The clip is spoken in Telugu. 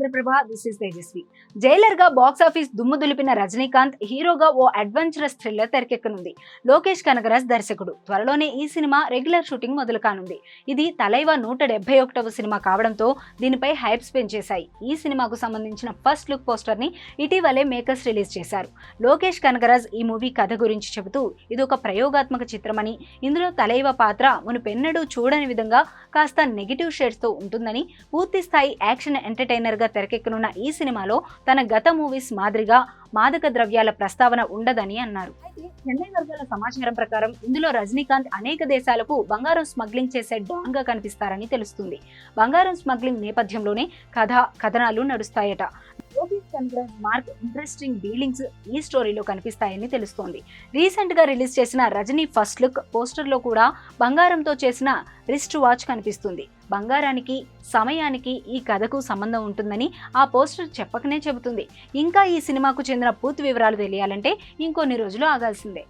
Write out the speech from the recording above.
Chandraprabha, this is Tejaswi. Jailer గా బాక్స్ ఆఫీస్ దుమ్ము దులిపిన రజనీకాంత్ హీరోగా ఓ అడ్వెంచరస్ థ్రిల్లర్ తెరకెక్కనుంది. లోకేష్ కనగరాజ్ దర్శకుడు. త్వరలోనే ఈ సినిమా రెగ్యులర్ షూటింగ్ మొదలు కానుంది. ఇది తలైవా 171వ సినిమా కావడంతో దీనిపై హైప్స్ పెంచేశాయి. ఈ సినిమాకు సంబంధించిన ఫస్ట్ లుక్ పోస్టర్ ని ఇటీవలే మేకర్స్ రిలీజ్ చేశారు. లోకేష్ కనగరాజ్ ఈ మూవీ కథ గురించి చెబుతూ ఇది ఒక ప్రయోగాత్మక చిత్రమని, ఇందులో తలైవా పాత్ర మునుపెన్నడూ చూడని విధంగా కాస్త నెగిటివ్ షేడ్స్ తో ఉంటుందని, పూర్తి స్థాయి యాక్షన్ ఎంటర్టైనర్ గా తెరకెక్కనున్న ఈ సినిమాలో తన గత మూవీస్ మాదిరిగా మాదక ద్రవ్యాల ప్రస్తావన ఉండదని అన్నారు. అయితే చెన్నై వర్గాల సమాచారం ప్రకారం ఇందులో రజనీకాంత్ అనేక దేశాలకు బంగారం స్మగ్లింగ్ చేసే డాన్ గా కనిపిస్తారని తెలుస్తుంది. బంగారం స్మగ్లింగ్ నేపథ్యంలోనే కథనాలు నడుస్తాయట. Lokesh Kanagaraj mark interesting dealings ఈ స్టోరీలో కనిపిస్తాయని తెలుస్తోంది. రీసెంట్ గా రిలీజ్ చేసిన రజనీ ఫస్ట్ లుక్ పోస్టర్ లో కూడా బంగారంతో చేసిన రిస్ట్ వాచ్ కనిపిస్తుంది. బంగారానికి, సమయానికి ఈ కథకు సంబంధం ఉంటుందని ఆ పోస్టర్ చెప్పకనే చెబుతుంది. ఇంకా ఈ సినిమాకు చెందిన పూర్తి వివరాలు తెలియాలంటే ఇంకొన్ని రోజులు ఆగాల్సిందే.